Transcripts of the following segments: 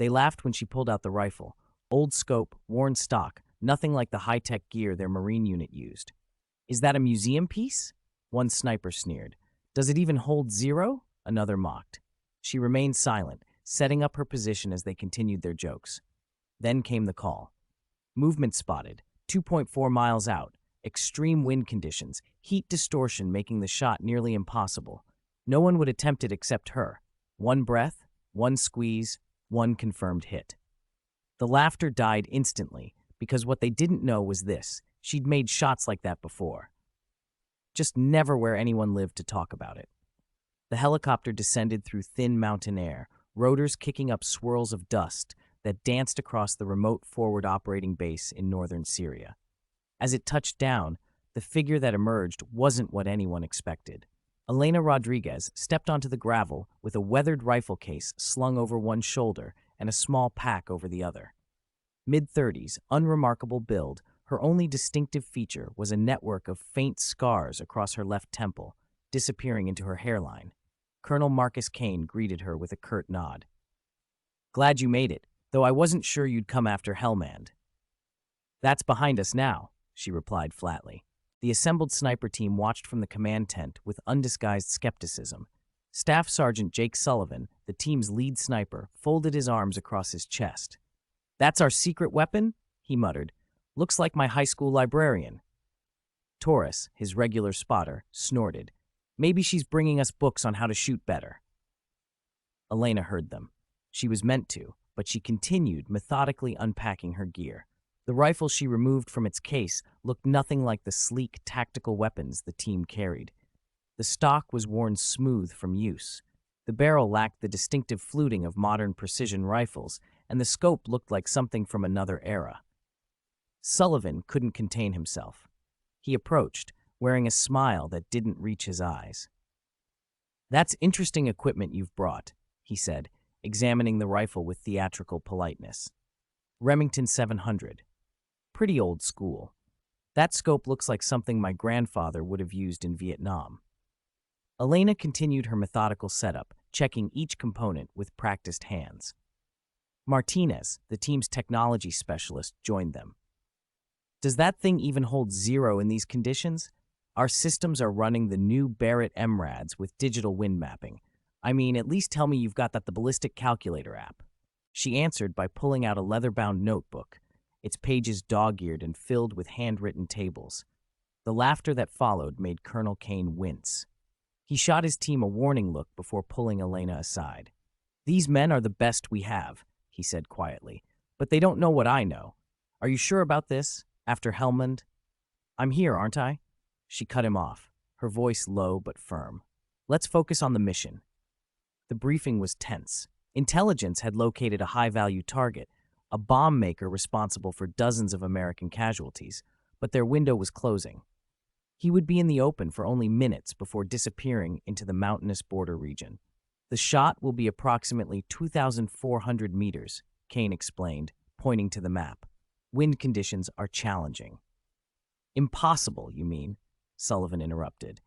They laughed when she pulled out the rifle. Old scope, worn stock, nothing like the high-tech gear their Marine unit used. Is that a museum piece? One sniper sneered. Does it even hold zero? Another mocked. She remained silent, setting up her position as they continued their jokes. Then came the call. Movement spotted, 2.4 miles out. Extreme wind conditions, heat distortion making the shot nearly impossible. No one would attempt it except her. One breath, one squeeze, one confirmed hit. The laughter died instantly, because what they didn't know was this: she'd made shots like that before. Just never where anyone lived to talk about it. The helicopter descended through thin mountain air, rotors kicking up swirls of dust that danced across the remote forward operating base in northern Syria. As it touched down, the figure that emerged wasn't what anyone expected. Elena Rodriguez stepped onto the gravel with a weathered rifle case slung over one shoulder and a small pack over the other. Mid-30s, unremarkable build, her only distinctive feature was a network of faint scars across her left temple, disappearing into her hairline. Colonel Marcus Kane greeted her with a curt nod. "Glad you made it, though I wasn't sure you'd come after Helmand." "That's behind us now," she replied flatly. The assembled sniper team watched from the command tent with undisguised skepticism. Staff Sergeant Jake Sullivan, the team's lead sniper, folded his arms across his chest. "That's our secret weapon?" he muttered. "Looks like my high school librarian." Taurus, his regular spotter, snorted. "Maybe she's bringing us books on how to shoot better." Elena heard them. She was meant to, but she continued methodically unpacking her gear. The rifle she removed from its case looked nothing like the sleek, tactical weapons the team carried. The stock was worn smooth from use. The barrel lacked the distinctive fluting of modern precision rifles, and the scope looked like something from another era. Sullivan couldn't contain himself. He approached, wearing a smile that didn't reach his eyes. "That's interesting equipment you've brought," he said, examining the rifle with theatrical politeness. "Remington 700. Pretty old school. That scope looks like something my grandfather would have used in Vietnam." Elena continued her methodical setup, checking each component with practiced hands. Martinez, the team's technology specialist, joined them. "Does that thing even hold zero in these conditions? Our systems are running the new Barrett MRADs with digital wind mapping. I mean, at least tell me you've got the ballistic calculator app." She answered by pulling out a leather-bound notebook, its pages dog-eared and filled with handwritten tables. The laughter that followed made Colonel Kane wince. He shot his team a warning look before pulling Elena aside. "These men are the best we have," he said quietly, "but they don't know what I know. Are you sure about this, after Helmand?" "I'm here, aren't I?" She cut him off, her voice low but firm. "Let's focus on the mission." The briefing was tense. Intelligence had located a high-value target, a bomb maker responsible for dozens of American casualties, but their window was closing. He would be in the open for only minutes before disappearing into the mountainous border region. "The shot will be approximately 2,400 meters, Kane explained, pointing to the map. "Wind conditions are challenging." "Impossible, you mean?" Sullivan interrupted.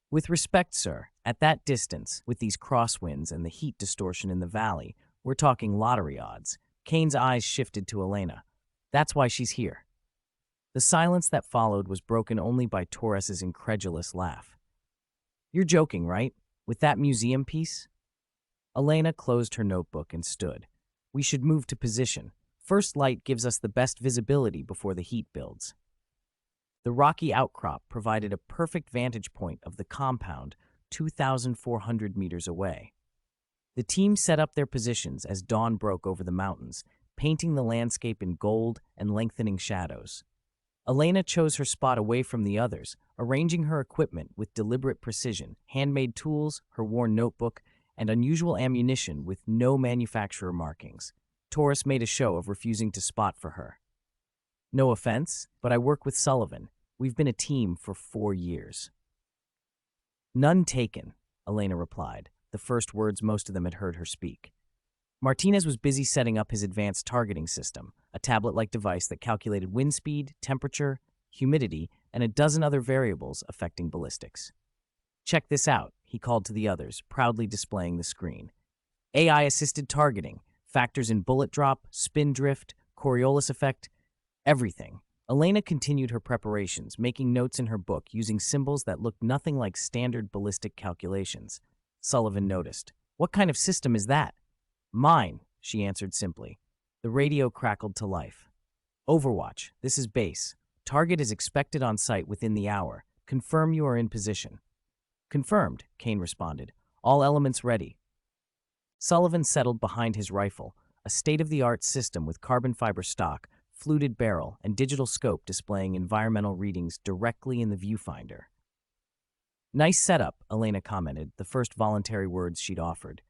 "With respect, sir, at that distance, with these crosswinds and the heat distortion in the valley, we're talking lottery odds." Kane's eyes shifted to Elena. "That's why she's here." The silence that followed was broken only by Torres's incredulous laugh. "You're joking, right? With that museum piece?" Elena closed her notebook and stood. "We should move to position. First light gives us the best visibility before the heat builds." The rocky outcrop provided a perfect vantage point of the compound 2,400 meters away. The team set up their positions as dawn broke over the mountains, painting the landscape in gold and lengthening shadows. Elena chose her spot away from the others, arranging her equipment with deliberate precision, handmade tools, her worn notebook, and unusual ammunition with no manufacturer markings. Taurus made a show of refusing to spot for her. "No offense, but I work with Sullivan. We've been a team for 4 years." "None taken," Elena replied, the first words most of them had heard her speak. Martinez was busy setting up his advanced targeting system, a tablet-like device that calculated wind speed, temperature, humidity, and a dozen other variables affecting ballistics. "Check this out," he called to the others, proudly displaying the screen. "AI-assisted targeting, Factors in bullet drop, spin drift, Coriolis effect, everything. Elena continued her preparations, making notes in her book using symbols that looked nothing like standard ballistic calculations. Sullivan noticed. "What kind of system is that?" "Mine," she answered simply. The radio crackled to life. "Overwatch, this is base. Target is expected on site within the hour. Confirm you are in position." "Confirmed," Kane responded. "All elements ready." Sullivan settled behind his rifle, a state-of-the-art system with carbon fiber stock, fluted barrel, and digital scope displaying environmental readings directly in the viewfinder. "Nice setup," Elena commented, the first voluntary words she'd offered.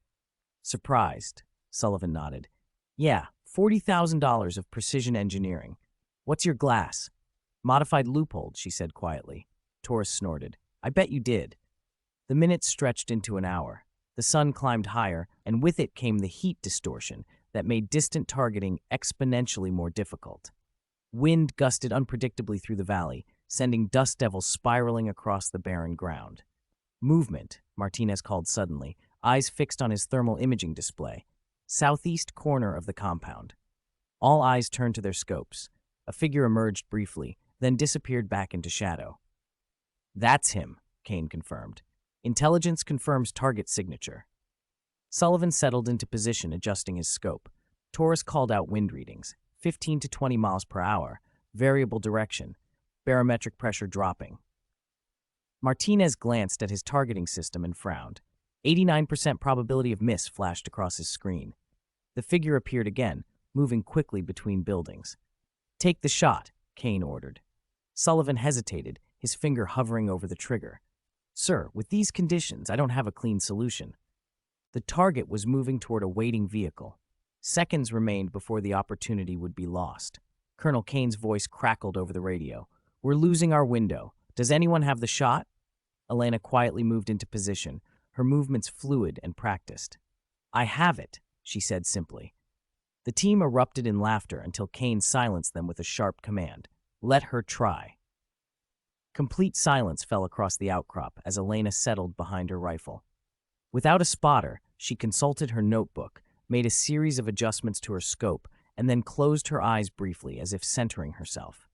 "Surprised," Sullivan nodded. "Yeah, $40,000 of precision engineering. What's your glass?" "Modified loophole," she said quietly. Taurus snorted. "I bet you did." The minutes stretched into an hour. The sun climbed higher, and with it came the heat distortion that made distant targeting exponentially more difficult. Wind gusted unpredictably through the valley, sending dust devils spiraling across the barren ground. "Movement," Martinez called suddenly, eyes fixed on his thermal imaging display. "Southeast corner of the compound." All eyes turned to their scopes. A figure emerged briefly, then disappeared back into shadow. "That's him," Kane confirmed. "Intelligence confirms target signature." Sullivan settled into position, adjusting his scope. Taurus called out wind readings, 15 to 20 miles per hour, variable direction, barometric pressure dropping. Martinez glanced at his targeting system and frowned. 89% probability of miss flashed across his screen. The figure appeared again, moving quickly between buildings. "Take the shot," Kane ordered. Sullivan hesitated, his finger hovering over the trigger. "Sir, with these conditions, I don't have a clean solution." The target was moving toward a waiting vehicle. Seconds remained before the opportunity would be lost. Colonel Kane's voice crackled over the radio. "We're losing our window. Does anyone have the shot?" Elena quietly moved into position, her movements fluid and practiced. "I have it," she said simply. The team erupted in laughter until Kane silenced them with a sharp command. "Let her try." Complete silence fell across the outcrop as Elena settled behind her rifle. Without a spotter, she consulted her notebook, made a series of adjustments to her scope, and then closed her eyes briefly as if centering herself.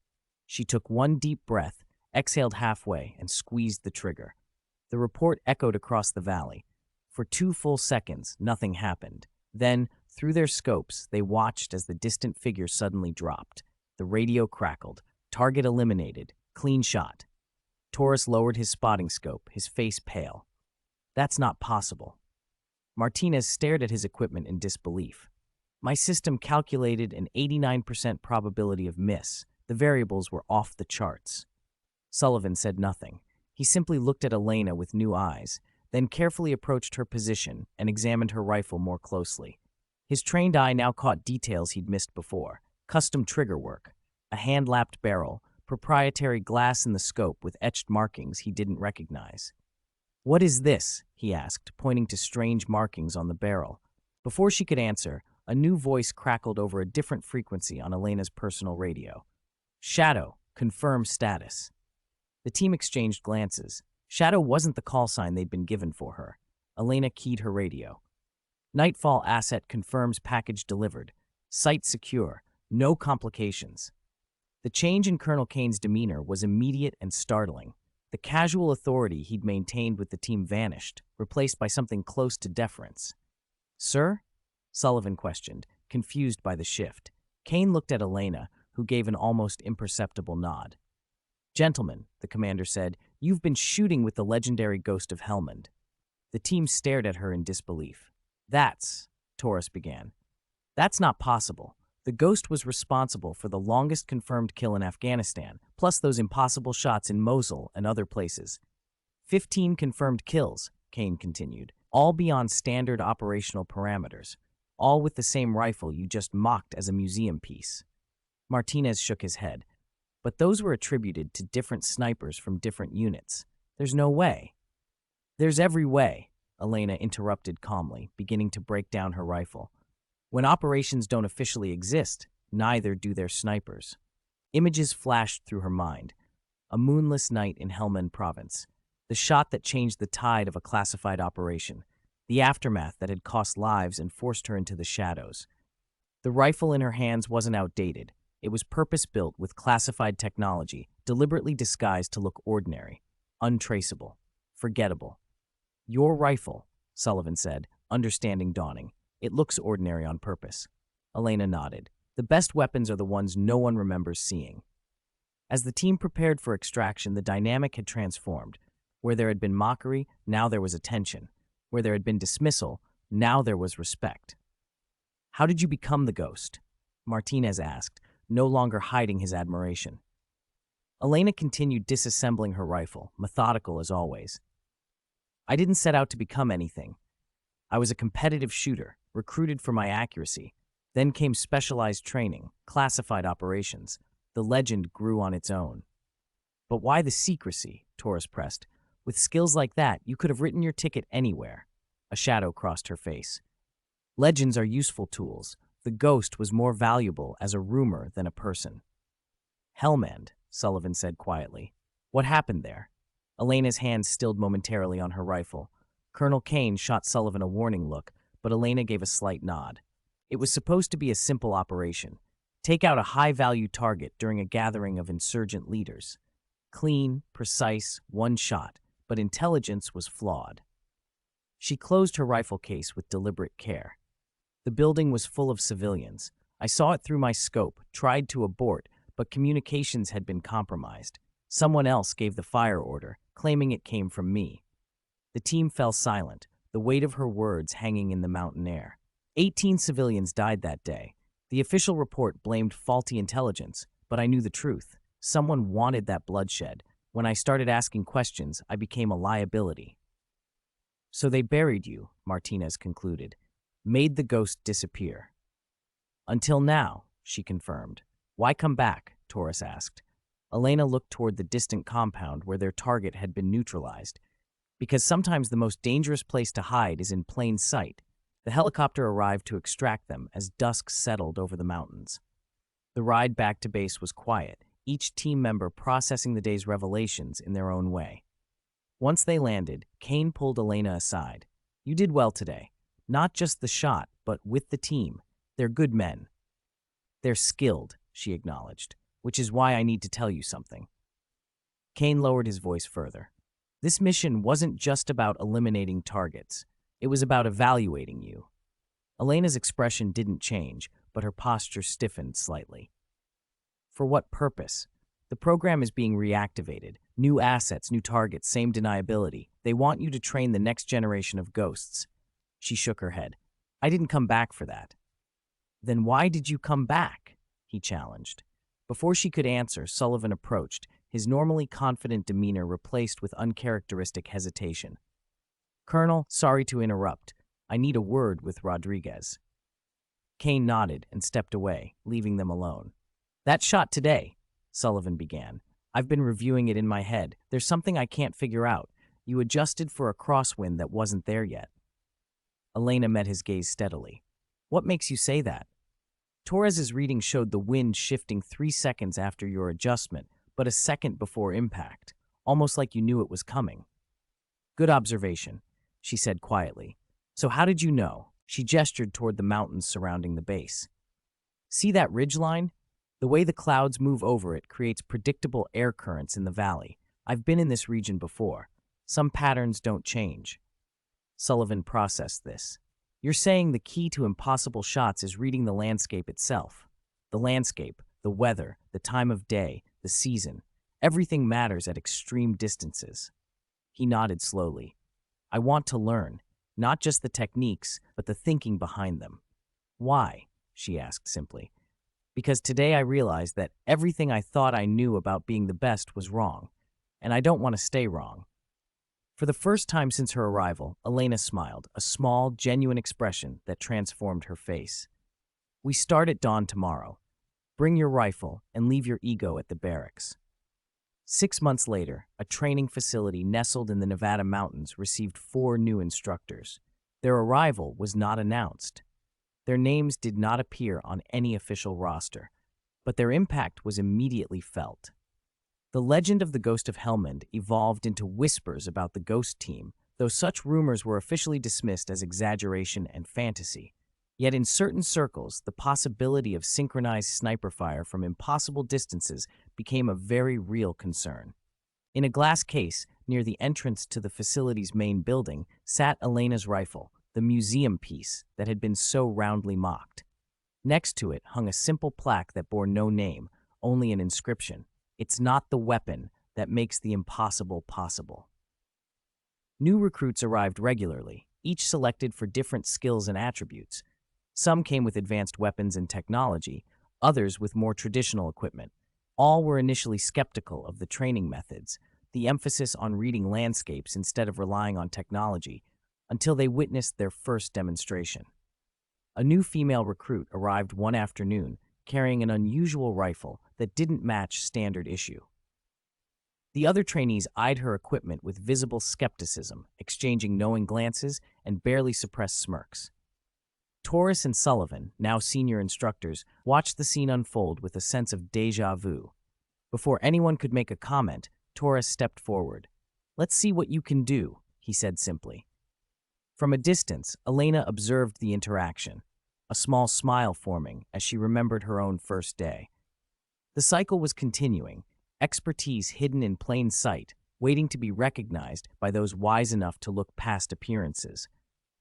She took one deep breath, exhaled halfway, and squeezed the trigger. The report echoed across the valley. For 2 full seconds, nothing happened. Then, through their scopes, they watched as the distant figure suddenly dropped. The radio crackled. Target eliminated. Clean shot. Taurus lowered his spotting scope, his face pale. "That's not possible." Martinez stared at his equipment in disbelief. "My system calculated an 89% probability of miss. The variables were off the charts." Sullivan said nothing. He simply looked at Elena with new eyes, then carefully approached her position and examined her rifle more closely. His trained eye now caught details he'd missed before. Custom trigger work, a hand-lapped barrel, proprietary glass in the scope with etched markings he didn't recognize. "What is this?" he asked, pointing to strange markings on the barrel. Before she could answer, a new voice crackled over a different frequency on Elena's personal radio. "Shadow, confirm status." The team exchanged glances. Shadow wasn't the call sign they'd been given for her. Elena keyed her radio. "Nightfall asset confirms package delivered. Site secure. No complications." The change in Colonel Kane's demeanor was immediate and startling. The casual authority he'd maintained with the team vanished, replaced by something close to deference. "Sir?" Sullivan questioned, confused by the shift. Kane looked at Elena, who gave an almost imperceptible nod. "Gentlemen," the commander said, "you've been shooting with the legendary ghost of Helmand." The team stared at her in disbelief. Taurus began. "That's not possible. The ghost was responsible for the longest confirmed kill in Afghanistan, plus those impossible shots in Mosul and other places. 15 confirmed kills," Kane continued, "all beyond standard operational parameters, all with the same rifle you just mocked as a museum piece." Martinez shook his head. "But those were attributed to different snipers from different units. There's no way." "There's every way," Elena interrupted calmly, beginning to break down her rifle. "When operations don't officially exist, neither do their snipers." Images flashed through her mind. A moonless night in Helmand province. The shot that changed the tide of a classified operation. The aftermath that had cost lives and forced her into the shadows. The rifle in her hands wasn't outdated. It was purpose-built with classified technology, deliberately disguised to look ordinary, untraceable, forgettable. "Your rifle," Sullivan said, understanding dawning. "It looks ordinary on purpose." Elena nodded. "The best weapons are the ones no one remembers seeing." As the team prepared for extraction, the dynamic had transformed. Where there had been mockery, now there was attention. Where there had been dismissal, now there was respect. "How did you become the ghost?" Martinez asked, no longer hiding his admiration. Elena continued disassembling her rifle, methodical as always. "I didn't set out to become anything. I was a competitive shooter, recruited for my accuracy. Then came specialized training, classified operations. The legend grew on its own." "But why the secrecy?" Torres pressed. "With skills like that, you could have written your ticket anywhere." A shadow crossed her face. "Legends are useful tools. The ghost was more valuable as a rumor than a person." "Helmand," Sullivan said quietly. "What happened there?" Elena's hands stilled momentarily on her rifle. Colonel Kane shot Sullivan a warning look, but Elena gave a slight nod. "It was supposed to be a simple operation. Take out a high-value target during a gathering of insurgent leaders. Clean, precise, one shot, but intelligence was flawed." She closed her rifle case with deliberate care. "The building was full of civilians. I saw it through my scope, tried to abort, but communications had been compromised. Someone else gave the fire order, claiming it came from me." The team fell silent, the weight of her words hanging in the mountain air. 18 civilians died that day. The official report blamed faulty intelligence, but I knew the truth. Someone wanted that bloodshed. When I started asking questions, I became a liability. "So they buried you," Martinez concluded. "Made the ghost disappear." "Until now," she confirmed. "Why come back?" Torres asked. Elena looked toward the distant compound where their target had been neutralized. "Because sometimes the most dangerous place to hide is in plain sight." The helicopter arrived to extract them as dusk settled over the mountains. The ride back to base was quiet, each team member processing the day's revelations in their own way. Once they landed, Kane pulled Elena aside. "You did well today. Not just the shot, but with the team. They're good men." "They're skilled," she acknowledged, "which is why I need to tell you something." Kane lowered his voice further. "This mission wasn't just about eliminating targets. It was about evaluating you." Elena's expression didn't change, but her posture stiffened slightly. "For what purpose?" "The program is being reactivated. New assets, new targets, same deniability. They want you to train the next generation of ghosts." She shook her head. "I didn't come back for that." "Then why did you come back?" he challenged. Before she could answer, Sullivan approached, his normally confident demeanor replaced with uncharacteristic hesitation. "Colonel, sorry to interrupt. I need a word with Rodriguez." Kane nodded and stepped away, leaving them alone. "That shot today," Sullivan began. "I've been reviewing it in my head. There's something I can't figure out. You adjusted for a crosswind that wasn't there yet." Elena met his gaze steadily. "What makes you say that?" "Torres's reading showed the wind shifting 3 seconds after your adjustment, but a second before impact, almost like you knew it was coming." "Good observation," she said quietly. "So how did you know?" She gestured toward the mountains surrounding the base. "See that ridgeline? The way the clouds move over it creates predictable air currents in the valley. I've been in this region before. Some patterns don't change." Sullivan processed this. "You're saying the key to impossible shots is reading the landscape itself. The landscape, the weather, the time of day, the season. Everything matters at extreme distances." He nodded slowly. "I want to learn, not just the techniques, but the thinking behind them." "Why?" she asked simply. "Because today I realized that everything I thought I knew about being the best was wrong, and I don't want to stay wrong." For the first time since her arrival, Elena smiled, a small, genuine expression that transformed her face. "We start at dawn tomorrow. Bring your rifle and leave your ego at the barracks." 6 months later, a training facility nestled in the Nevada mountains received 4 new instructors. Their arrival was not announced. Their names did not appear on any official roster, but their impact was immediately felt. The legend of the ghost of Helmand evolved into whispers about the ghost team, though such rumors were officially dismissed as exaggeration and fantasy. Yet in certain circles, the possibility of synchronized sniper fire from impossible distances became a very real concern. In a glass case near the entrance to the facility's main building sat Elena's rifle, the museum piece that had been so roundly mocked. Next to it hung a simple plaque that bore no name, only an inscription. "It's not the weapon that makes the impossible possible." New recruits arrived regularly, each selected for different skills and attributes. Some came with advanced weapons and technology, others with more traditional equipment. All were initially skeptical of the training methods, the emphasis on reading landscapes instead of relying on technology, until they witnessed their first demonstration. A new female recruit arrived one afternoon, carrying an unusual rifle that didn't match standard issue. The other trainees eyed her equipment with visible skepticism, exchanging knowing glances and barely suppressed smirks. Torres and Sullivan, now senior instructors, watched the scene unfold with a sense of déjà vu. Before anyone could make a comment, Torres stepped forward. "Let's see what you can do," he said simply. From a distance, Elena observed the interaction, a small smile forming as she remembered her own first day. The cycle was continuing, expertise hidden in plain sight, waiting to be recognized by those wise enough to look past appearances.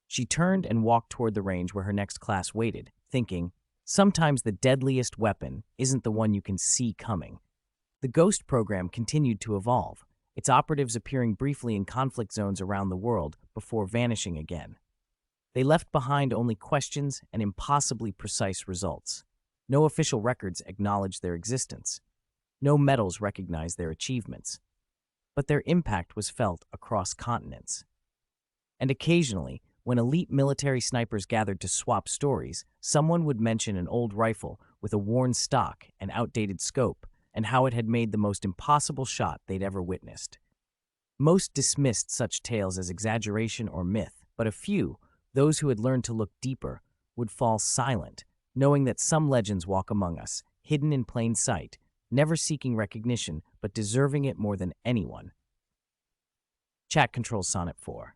She turned and walked toward the range where her next class waited, thinking, sometimes the deadliest weapon isn't the one you can see coming. The Ghost program continued to evolve, its operatives appearing briefly in conflict zones around the world before vanishing again. They left behind only questions and impossibly precise results. No official records acknowledged their existence. No medals recognized their achievements. But their impact was felt across continents. And occasionally, when elite military snipers gathered to swap stories, someone would mention an old rifle with a worn stock and outdated scope, and how it had made the most impossible shot they'd ever witnessed. Most dismissed such tales as exaggeration or myth, but a few, those who had learned to look deeper, would fall silent, knowing that some legends walk among us, hidden in plain sight, never seeking recognition, but deserving it more than anyone. Chat controls Sonnet 4.